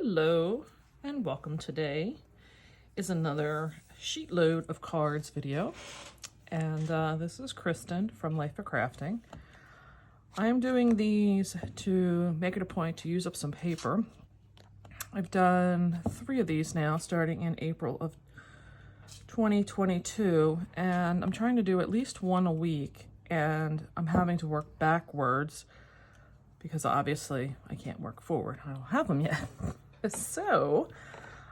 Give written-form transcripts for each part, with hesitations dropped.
Hello and welcome. Today is another Sheetload of Cards video, and this is Kristen from Life of Crafting. I'm doing these to make it a point to use up some paper. I've done 3 of these now starting in April of 2022, and I'm trying to do at least one a week, and I'm having to work backwards because obviously I can't work forward. I don't have them yet. So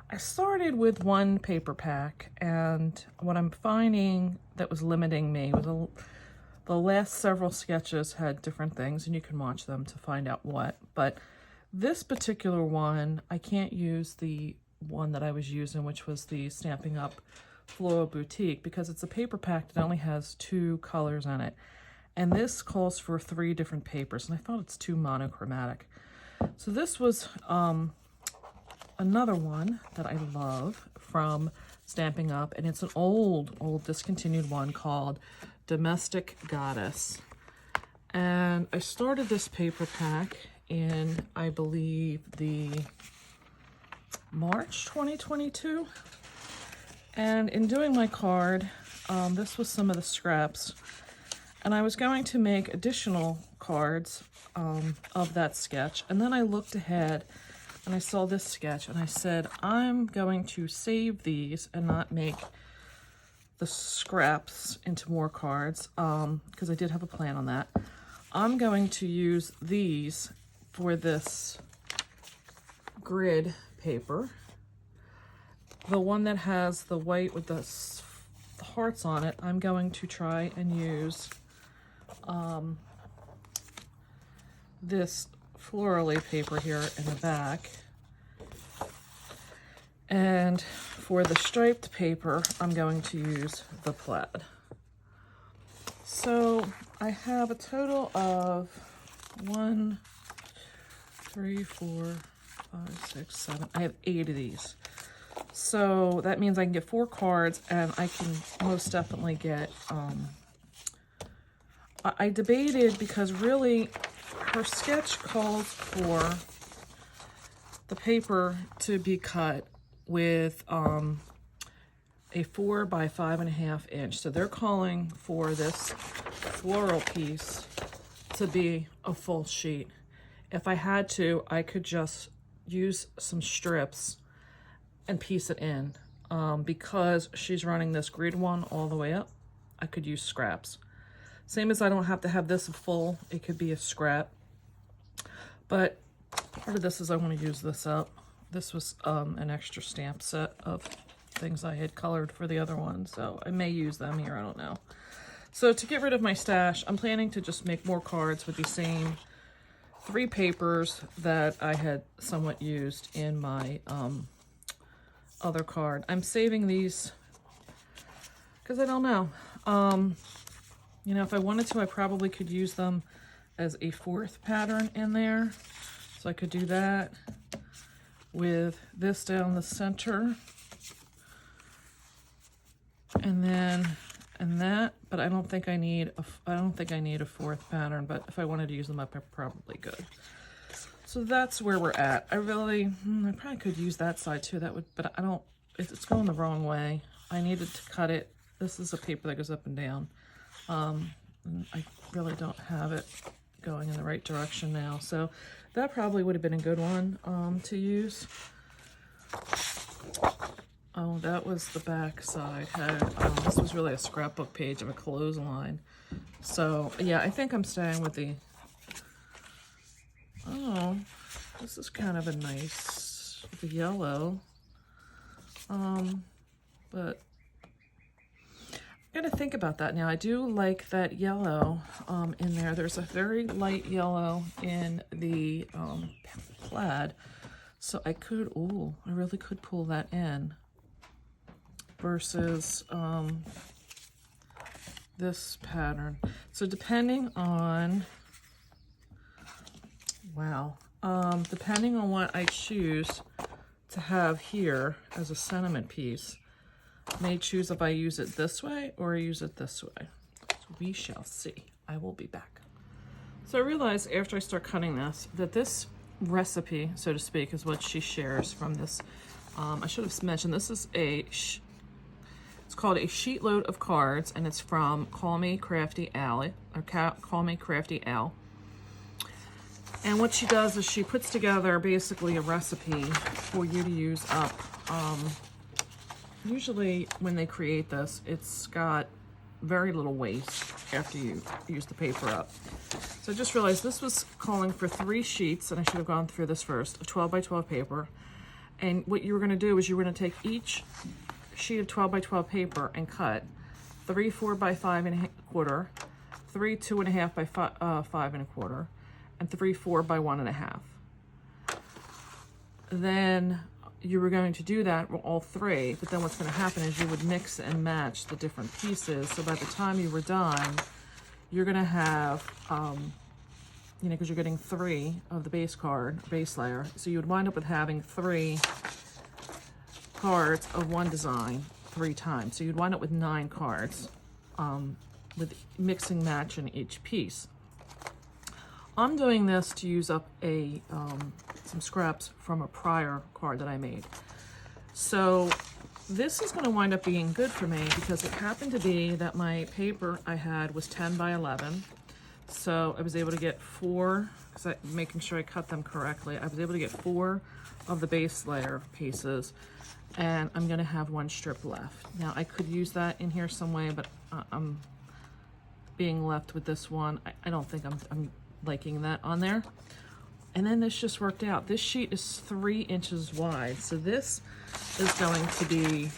I started with one paper pack, and what I'm finding that was limiting me was the last several sketches had different things, and you can watch them to find out what. But this particular one, I can't use the one that I was using, which was the Stamping Up Floral Boutique, because it's a paper pack that only has 2 colors in it. And this calls for 3 different papers, and I thought it's too monochromatic. So this was another one that I love from Stamping Up, and it's an old discontinued one called Domestic Goddess. And I started this paper pack in, I believe, the March 2022. And in doing my card, this was some of the scraps. And I was going to make additional cards of that sketch. And then I looked ahead and I saw this sketch and I said, I'm going to save these and not make the scraps into more cards, because I did have a plan on that. I'm going to use these for this grid paper. The one that has the white with the hearts on it, I'm going to try and use this florally paper here in the back. And for the striped paper, I'm going to use the plaid. So I have a total of 1, 3, 4, 5, 6, 7. I have 8 of these. So that means I can get 4 cards, and I can most definitely get, I debated because really her sketch calls for the paper to be cut with a 4 by 5.5 inch. So they're calling for this floral piece to be a full sheet. If I had to, I could just use some strips and piece it in. Because she's running this grid one all the way up, I could use scraps. Same as I don't have to have this full, it could be a scrap. But part of this is I want to use this up. This was an extra stamp set of things I had colored for the other one, so I may use them here, I don't know. So to get rid of my stash, I'm planning to just make more cards with the same 3 papers that I had somewhat used in my other card. I'm saving these because I don't know. You know, if I wanted to, I probably could use them as a 4th pattern in there. So I could do that with this down the center, and then and that. But I don't think I need a 4th pattern. But if I wanted to use them up, I probably could. So that's where we're at. I probably could use that side too. That would, but I don't. It's going the wrong way. I needed to cut it. This is a paper that goes up and down. And I really don't have it going in the right direction now. So that probably would have been a good one to use. Oh, that was the back side. This was really a scrapbook page of a clothesline. So yeah, I think I'm staying with the, oh, this is kind of a nice, the yellow. But I'm gonna think about that now. I do like that yellow in there. There's a very light yellow in the plaid, so I could, I really could pull that in versus this pattern. So depending on, depending on what I choose to have here as a sentiment piece, may choose if I use it this way or use it this way. So we shall see. I will be back. So I realized after I start cutting this that this recipe, so to speak, is what she shares from this. I should have mentioned this is it's called a Sheetload of Cards, and it's from Call Me Crafty Al, or Call Me Crafty Al. And what she does is she puts together basically a recipe for you to use up. Usually when they create this, it's got very little waste after you use the paper up. So I just realized this was calling for 3 sheets, and I should have gone through this first, of 12 by 12 paper. And what you were going to do is you were going to take each sheet of 12 by 12 paper and cut 3 4 by 5 1/4, 3 2 1/2 by 5 1/4, and 3 4 by 1 1/2. Then you were going to do that with all 3, but then what's going to happen is you would mix and match the different pieces. So by the time you were done, you're going to have, you know, because you're getting 3 of the base layer, so you would wind up with having 3 cards of one design 3 times. So you'd wind up with 9 cards with mixing match in each piece. I'm doing this to use up some scraps from a prior card that I made. So this is going to wind up being good for me because it happened to be that my paper I had was 10 by 11. So I was able to get 4, because making sure I cut them correctly, I was able to get 4 of the base layer pieces, and I'm going to have 1 strip left. Now I could use that in here some way, but I'm being left with this one. I don't think I'm liking that on there. And then this just worked out. This sheet is 3 inches wide, so this is going to be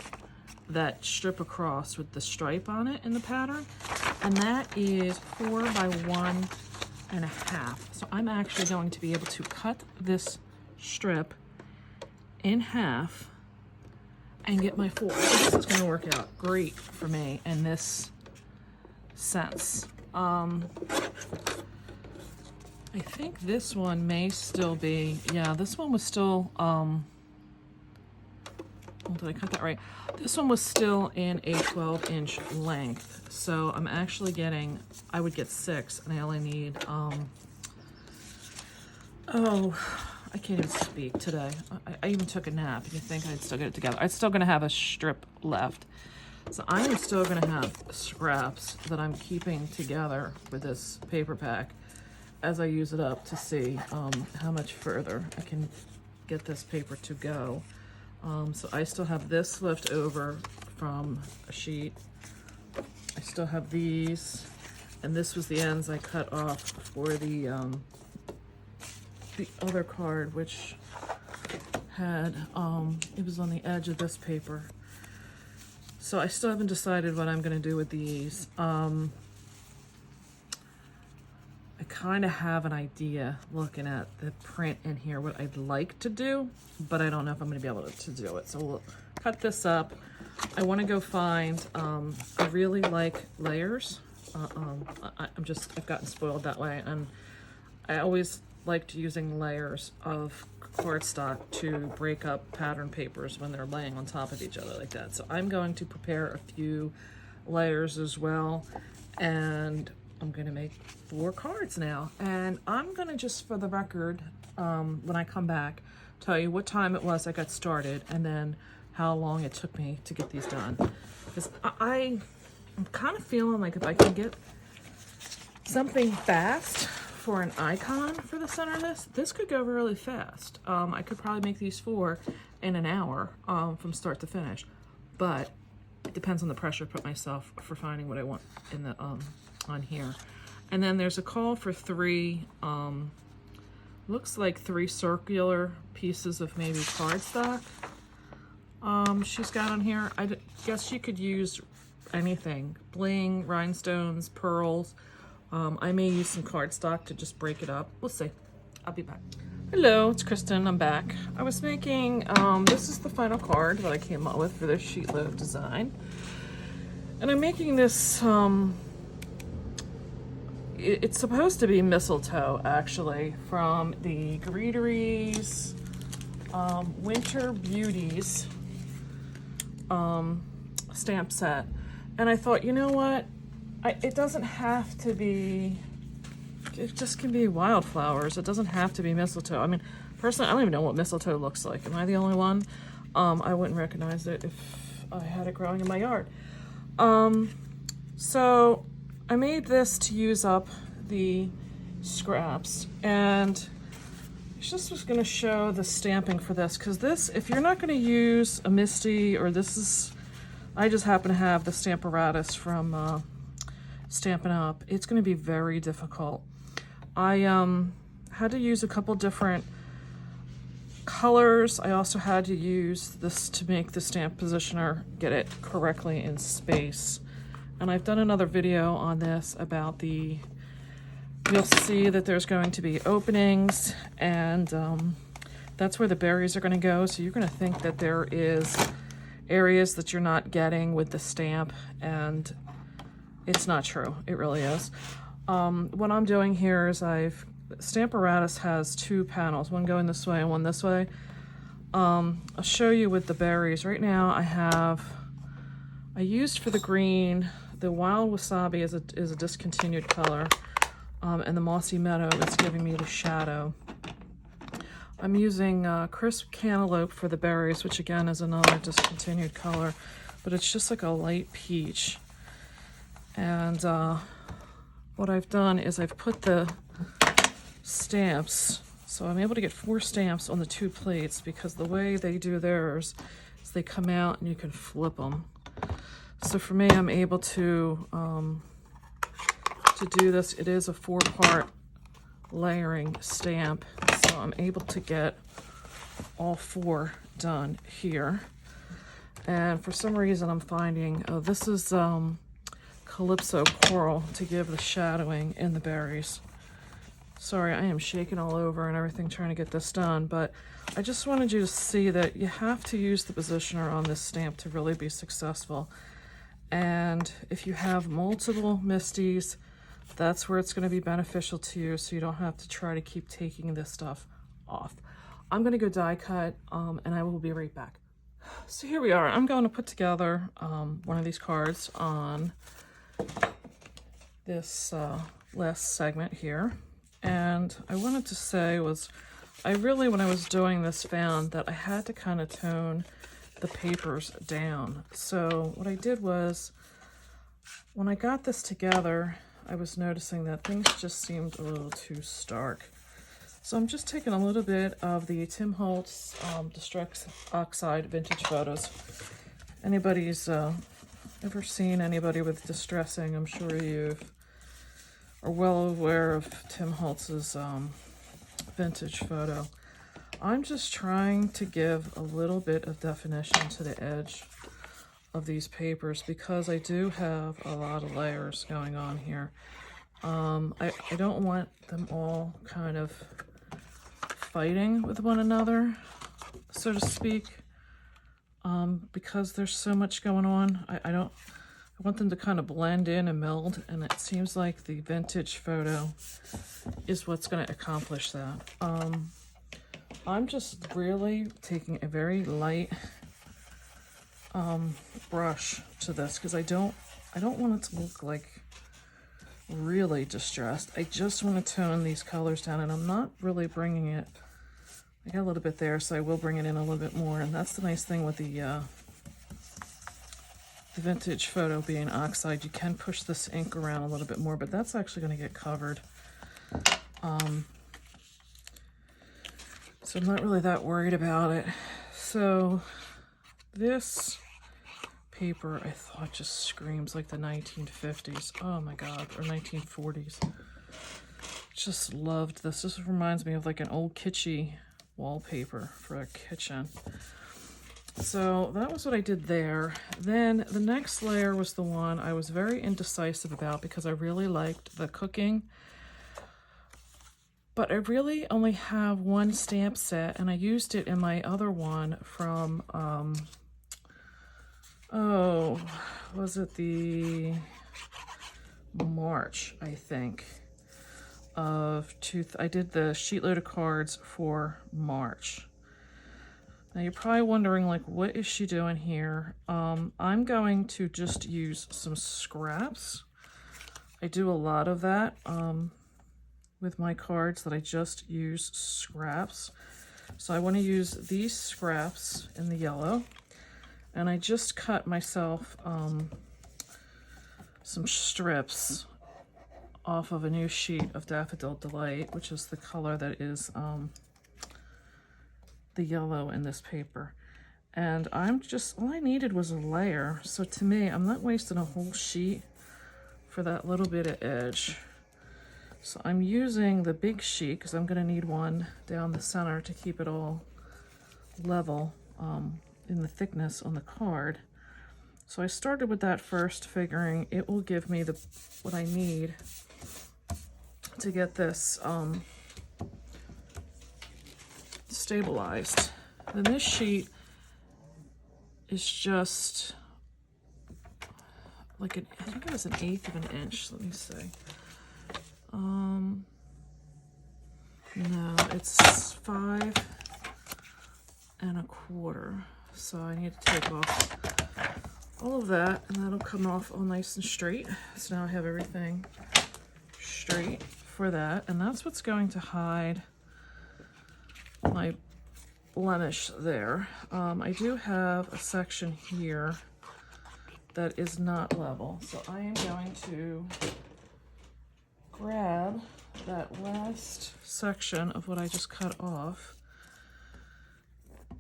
that strip across with the stripe on it in the pattern, and that is 4 by 1 1/2. So I'm actually going to be able to cut this strip in half and get my 4. So this is going to work out great for me in this sense. I think this one may still be, yeah, this one was still, did I cut that right? This one was still in a 12-inch length. So I'm actually getting, I would get 6, and I only need, oh, I can't even speak today. I even took a nap, and you think I'd still get it together. I'm still gonna have a strip left. So I am still gonna have scraps that I'm keeping together with this paper pack as I use it up to see how much further I can get this paper to go. So I still have this left over from a sheet. I still have these, and this was the ends I cut off for the other card, which had, it was on the edge of this paper. So I still haven't decided what I'm gonna do with these. I kind of have an idea looking at the print in here what I'd like to do, but I don't know if I'm going to be able to do it. So we'll cut this up. I want to go find, I really like layers. I've gotten spoiled that way, and I always liked using layers of cardstock to break up pattern papers when they're laying on top of each other like that. So I'm going to prepare a few layers as well, and I'm gonna make 4 cards now, and I'm gonna just, for the record, when I come back, tell you what time it was I got started and then how long it took me to get these done. Because I'm kind of feeling like if I can get something fast for an icon for the center of this could go really fast. I could probably make these 4 in an hour from start to finish, but it depends on the pressure I put myself for finding what I want in the on here. And then there's a call for 3 looks like 3 circular pieces of maybe cardstock she's got on here. I guess you could use anything, bling, rhinestones, pearls. I may use some cardstock to just break it up. We'll see. I'll be back. Hello, it's Kristen. I'm back. I was making, this is the final card that I came up with for this Sheetload design. And I'm making this, it's supposed to be mistletoe, actually, from the Greetery's Winter Beauties stamp set. And I thought, you know what? It doesn't have to be it just can be wildflowers. It doesn't have to be mistletoe. I mean, personally, I don't even know what mistletoe looks like. Am I the only one? I wouldn't recognize it if I had it growing in my yard. So I made this to use up the scraps, and I just was gonna show the stamping for this, because this, if you're not gonna use a Misty, or this is, I just happen to have the Stamparatus from Stampin' Up, it's gonna be very difficult. I had to use a couple different colors. I also had to use this to make the stamp positioner get it correctly in space. And I've done another video on this about the, you'll see that there's going to be openings, and that's where the berries are going to go. So you're going to think that there is areas that you're not getting with the stamp, and it's not true. It really is. What I'm doing here is Stamparatus has two panels, one going this way and one this way. I'll show you with the berries. Right now I used for the green, the Wild Wasabi is a discontinued color, and the Mossy Meadow is giving me the shadow. I'm using Crisp Cantaloupe for the berries, which again is another discontinued color, but it's just like a light peach. And what I've done is I've put the stamps, so I'm able to get 4 stamps on the 2 plates, because the way they do theirs is they come out and you can flip them. So for me, I'm able to do this. It is a 4-part layering stamp, so I'm able to get all 4 done here. And for some reason I'm finding, oh, this is Calypso Coral to give the shadowing in the berries. Sorry, I am shaking all over and everything trying to get this done, but I just wanted you to see that you have to use the positioner on this stamp to really be successful. And if you have multiple Misties, that's where it's going to be beneficial to you, so you don't have to try to keep taking this stuff off. I'm going to go die cut, and I will be right back. So here we are. I'm going to put together one of these cards on this last segment here. And I wanted to say was, I really, when I was doing this, found that I had to kind of tone the papers down. So what I did was, when I got this together, I was noticing that things just seemed a little too stark. So I'm just taking a little bit of the Tim Holtz Distress Oxide Vintage Photos. Anybody's ever seen anybody with distressing, I'm sure you are well aware of Tim Holtz's vintage photo. I'm just trying to give a little bit of definition to the edge of these papers, because I do have a lot of layers going on here. I don't want them all kind of fighting with one another, so to speak, because there's so much going on. I want them to kind of blend in and meld, and it seems like the vintage photo is what's going to accomplish that. I'm just really taking a very light brush to this, because I don't want it to look like really distressed. I just want to tone these colors down, and I'm not really bringing it. I got a little bit there, so I will bring it in a little bit more. And that's the nice thing with the vintage photo being oxide. You can push this ink around a little bit more, but that's actually going to get covered. So I'm not really that worried about it. So this paper, I thought, just screams like the 1950s. Oh my God, or 1940s. Just loved this. This reminds me of like an old kitschy wallpaper for a kitchen. So that was what I did there. Then the next layer was the one I was very indecisive about, because I really liked the cooking. But I really only have one stamp set, and I used it in my other one from, oh, was it the March, I think, of I did the Sheetload of Cards for March. Now you're probably wondering, like, what is she doing here? I'm going to just use some scraps. I do a lot of that. with my cards that I just use scraps. So I want to use these scraps in the yellow. And I just cut myself some strips off of a new sheet of Daffodil Delight, which is the color that is the yellow in this paper. And all I needed was a layer. So to me, I'm not wasting a whole sheet for that little bit of edge. So I'm using the big sheet because I'm going to need one down the center to keep it all level in the thickness on the card. So I started with that first, figuring it will give me what I need to get this stabilized. Then this sheet is just like I think it was 1/8 of an inch. Let me see. No, it's 5 1/4. So I need to take off all of that, and that'll come off all nice and straight. So now I have everything straight for that, and that's what's going to hide my blemish there. I do have a section here that is not level, so I am going to grab that last section of what I just cut off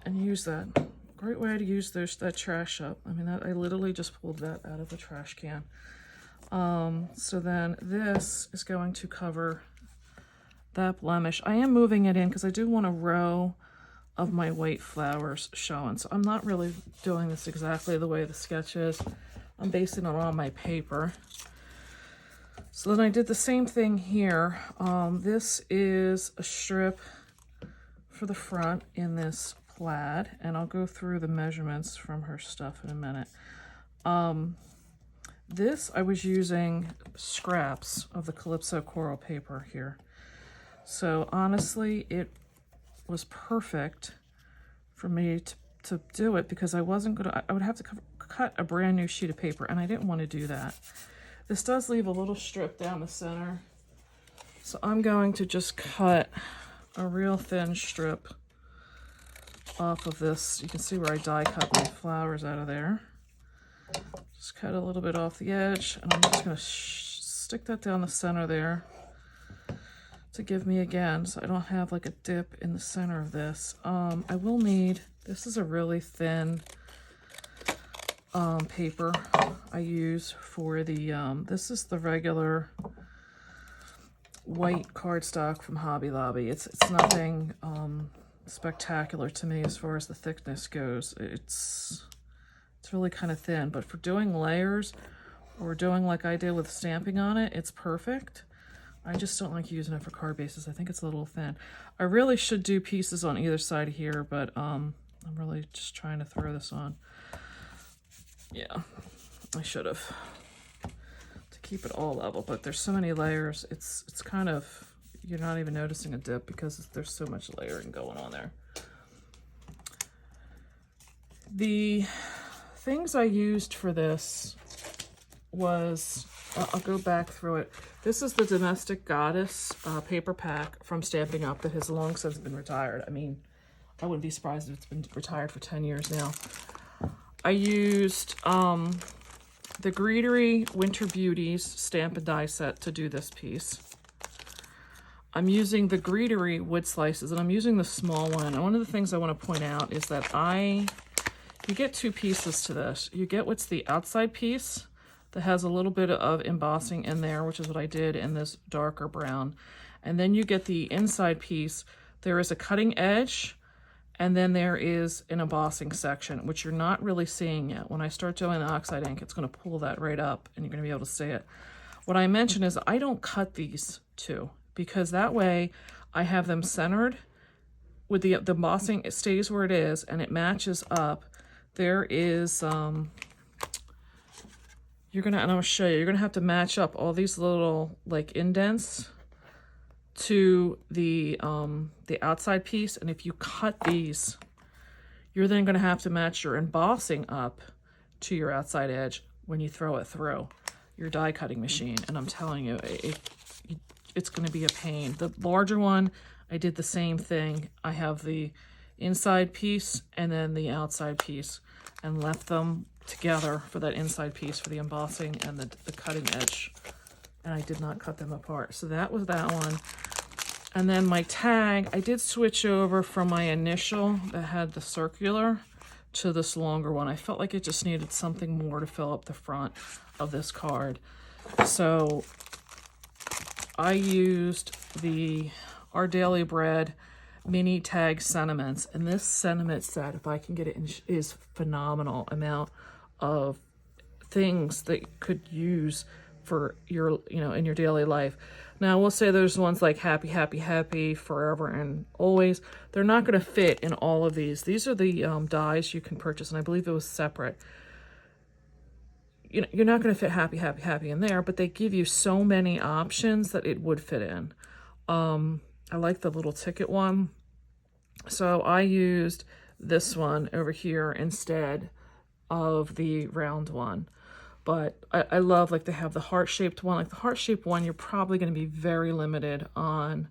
and use that. Great way to use that trash up. I mean, I literally just pulled that out of the trash can. So then this is going to cover that blemish. I am moving it in because I do want a row of my white flowers showing. So I'm not really doing this exactly the way the sketch is. I'm basing it on my paper. So then I did the same thing here. This is a strip for the front in this plaid, and I'll go through the measurements from her stuff in a minute. This, I was using scraps of the Calypso coral paper here. So honestly, it was perfect for me to do it because I would have to cut a brand new sheet of paper, and I didn't want to do that. This does leave a little strip down the center. So I'm going to just cut a real thin strip off of this. You can see where I die cut my flowers out of there. Just cut a little bit off the edge, and I'm just going to stick that down the center there to give me, again, so I don't have like a dip in the center of this. I will need, this is a really thin paper I use for the, this is the regular white cardstock from Hobby Lobby. It's nothing spectacular to me as far as the thickness goes. It's really kind of thin, but for doing layers or doing like I did with stamping on it, it's perfect. I just don't like using it for card bases. I think it's a little thin. I really should do pieces on either side here, but I'm really just trying to throw this on. Yeah, I should have, to keep it all level, but there's so many layers. It's kind of, you're not even noticing a dip because there's so much layering going on there. The things I used for this was, I'll go back through it. This is the Domestic Goddess paper pack from Stampin' Up! That has long since been retired. I mean, I wouldn't be surprised if it's been retired for 10 years now. I used the Greetery Winter Beauties stamp and die set to do this piece. I'm using the Greetery wood slices, and I'm using the small one. And one of the things I want to point out is that you get two pieces to this. You get what's the outside piece that has a little bit of embossing in there, which is what I did in this darker brown. And then you get the inside piece. There is a cutting edge, and then there is an embossing section, which you're not really seeing yet. When I start doing the oxide ink, it's going to pull that right up, and you're going to be able to see it. What I mentioned is I don't cut these two, because that way I have them centered with the embossing. It stays where it is, and it matches up. There is, and I'm going to show you, you're going to have to match up all these little like indents to the outside piece. And if you cut these, you're then going to have to match your embossing up to your outside edge when you throw it through your die cutting machine. And I'm telling you, it's going to be a pain. The larger one, I did the same thing. I have the inside piece and then the outside piece, and left them together for that inside piece for the embossing and the cutting edge. And I did not cut them apart. So that was that one. And then my tag, I did switch over from my initial that had the circular to this longer one. I felt like it just needed something more to fill up the front of this card. So I used the Our Daily Bread mini tag sentiments, and this sentiment set, if I can get it, is phenomenal amount of things that you could use for your, in your daily life. Now, we'll say there's ones like happy, happy, happy, forever, and always. They're not going to fit in all of these. These are the dies you can purchase, and I believe it was separate. You're not going to fit happy, happy, happy in there, but they give you so many options that it would fit in. I like the little ticket one. So I used this one over here instead of the round one. But I love, like, they have the heart-shaped one. Like, the heart-shaped one, you're probably going to be very limited on.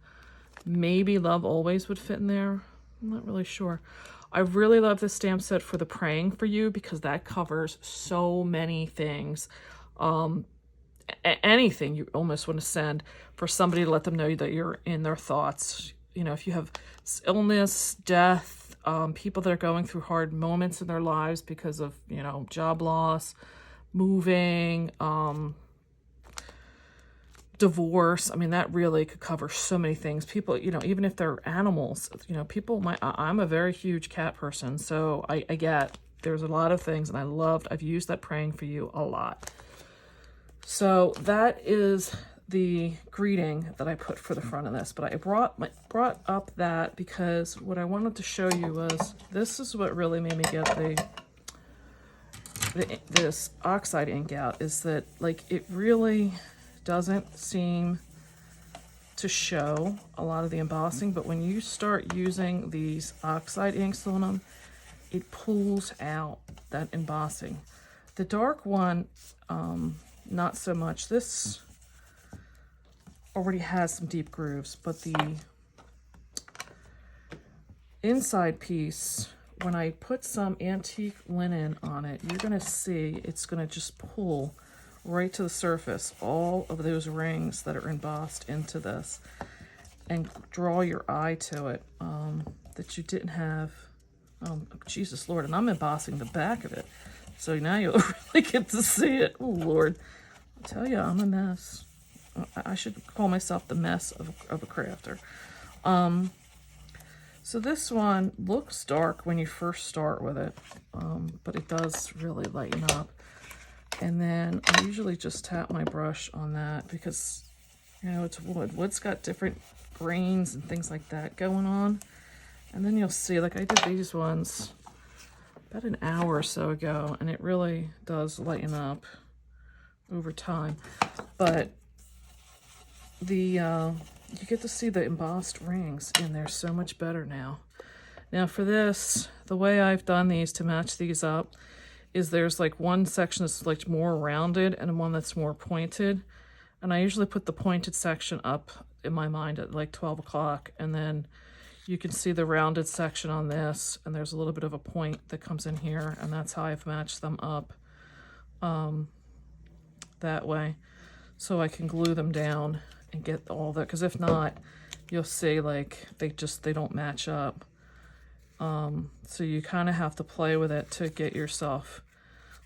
Maybe Love Always would fit in there. I'm not really sure. I really love this stamp set for the Praying For You, because that covers so many things. Anything you almost want to send for somebody to let them know that you're in their thoughts. If you have illness, death, people that are going through hard moments in their lives because of, job loss, moving, divorce. I mean, that really could cover so many things. People, even if they're animals, people I'm a very huge cat person, so I get there's a lot of things, and I've used that Praying For You a lot. So that is the greeting that I put for the front of this, but I brought up that because what I wanted to show you was, this is what really made me get this oxide ink out, is that, like, it really doesn't seem to show a lot of the embossing, but when you start using these oxide inks on them, it pulls out that embossing. The dark one, not so much. This already has some deep grooves, but the inside piece, when I put some antique linen on it, you're going to see it's going to just pull right to the surface all of those rings that are embossed into this, and draw your eye to it, that you didn't have. Oh, Jesus Lord, and I'm embossing the back of it, so now you'll really get to see it. Oh Lord, I tell you, I'm a mess. I should call myself the mess of a crafter. So this one looks dark when you first start with it, but it does really lighten up. And then I usually just tap my brush on that because, it's wood. Wood's got different grains and things like that going on. And then you'll see, like, I did these ones about an hour or so ago, and it really does lighten up over time. But you get to see the embossed rings in there so much better now. Now for this, the way I've done these to match these up is there's like one section that's like more rounded and one that's more pointed. And I usually put the pointed section up in my mind at like 12 o'clock, and then you can see the rounded section on this, and there's a little bit of a point that comes in here, and that's how I've matched them up that way. So I can glue them down and get all that, because if not, you'll see like they don't match up. So you kind of have to play with it to get yourself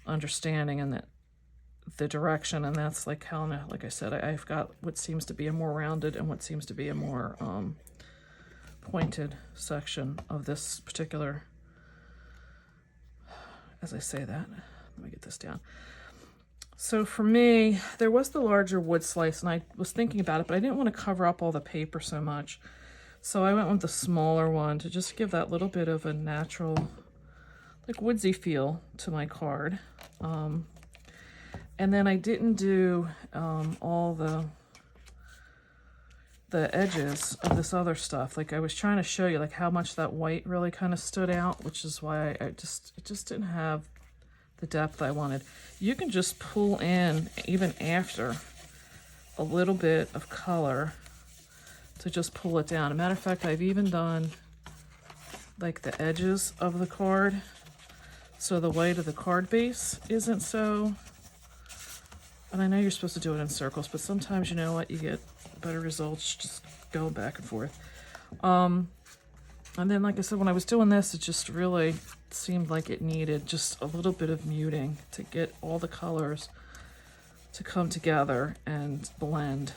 understanding and the direction, and that's like how, like I said, I've got what seems to be a more rounded and what seems to be a more pointed section of this particular, as I say that, let me get this down. So for me, there was the larger wood slice, and I was thinking about it, but I didn't want to cover up all the paper so much. So I went with the smaller one to just give that little bit of a natural, like, woodsy feel to my card. And then I didn't do all the edges of this other stuff. Like, I was trying to show you like how much that white really kind of stood out, which is why it just didn't have the depth I wanted. You can just pull in even after a little bit of color to just pull it down. As a matter of fact, I've even done like the edges of the card, so the white of the card base isn't so, and I know you're supposed to do it in circles, but sometimes, you know what, you get better results just going back and forth. And then, like I said, when I was doing this, it just really seemed like it needed just a little bit of muting to get all the colors to come together and blend.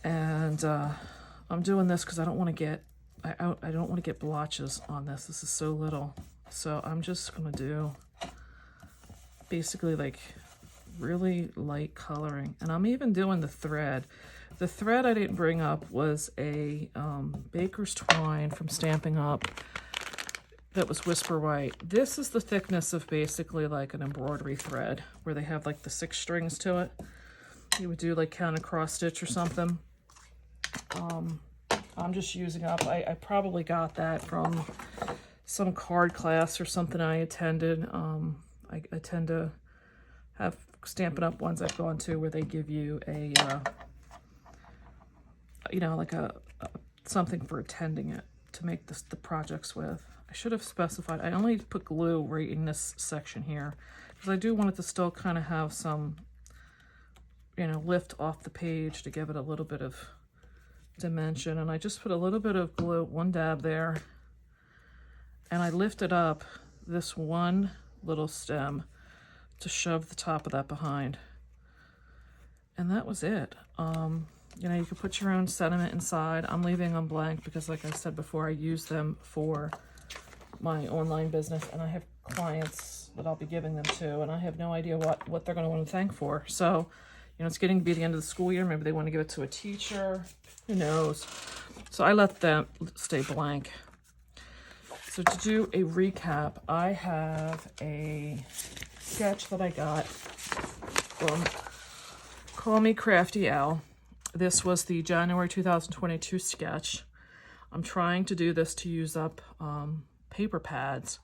And I'm doing this because I don't want to get, I don't want to get blotches on this. This is so little. So I'm just going to do basically like really light coloring. And I'm even doing the thread. The thread I didn't bring up was a baker's twine from Stampin' Up! That was Whisper White. This is the thickness of basically like an embroidery thread where they have like the 6 strings to it. You would do like counter cross stitch or something. I'm just using up, I probably got that from some card class or something I attended. I tend to have Stampin' Up! Ones I've gone to where they give you a, you know, like a something for attending it to make the projects with. I should have specified, I only put glue right in this section here because I do want it to still kind of have some, you know, lift off the page to give it a little bit of dimension. And I just put a little bit of glue, 1 dab there, and I lifted up this one little stem to shove the top of that behind. And that was it. You know, you could put your own sentiment inside. I'm leaving them blank because, like I said before, I use them for my online business, and I have clients that I'll be giving them to, and I have no idea what they're going to want to thank for. So, you know, it's getting to be the end of the school year. Maybe they want to give it to a teacher. Who knows? So I let them stay blank. So to do a recap, I have a sketch that I got from Call Me Crafty Al. This was the January 2022 sketch. I'm trying to do this to use up paper pads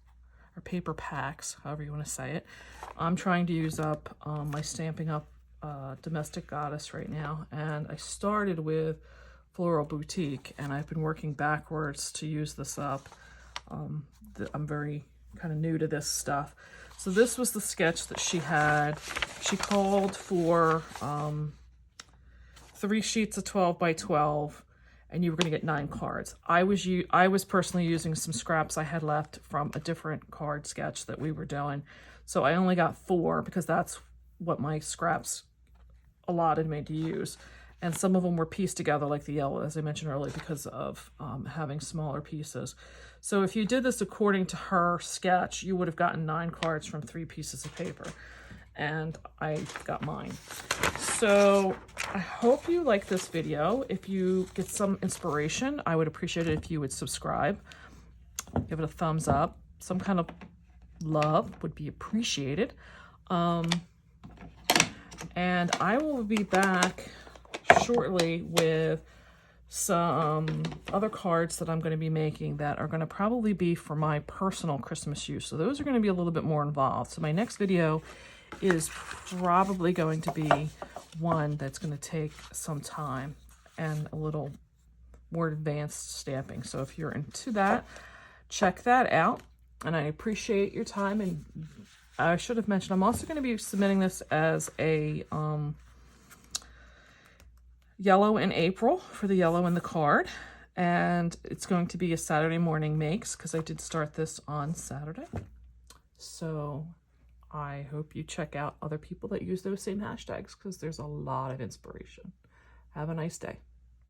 or paper packs, however you want to say it. I'm trying to use up my Stampin' Up! Domestic Goddess right now, and I started with Floral Boutique, and I've been working backwards to use this up. I'm very kind of new to this stuff. So this was the sketch that she had. She called for 3 sheets of 12 by 12, and you were going to get 9 cards. I was personally using some scraps I had left from a different card sketch that we were doing. So I only got 4 because that's what my scraps allotted me to use. And some of them were pieced together like the yellow, as I mentioned earlier, because of having smaller pieces. So if you did this according to her sketch, you would have gotten 9 cards from 3 pieces of paper. And I got mine. So I hope you like this video. If you get some inspiration, I would appreciate it if you would subscribe. Give it a thumbs up. Some kind of love would be appreciated. And I will be back shortly with some other cards that I'm going to be making that are going to probably be for my personal Christmas use. So those are going to be a little bit more involved. So my next video is probably going to be one that's going to take some time and a little more advanced stamping. So if you're into that, check that out. And I appreciate your time. And I should have mentioned, I'm also going to be submitting this as a yellow in April for the yellow in the card. And it's going to be a Saturday morning makes because I did start this on Saturday. So I hope you check out other people that use those same hashtags because there's a lot of inspiration. Have a nice day.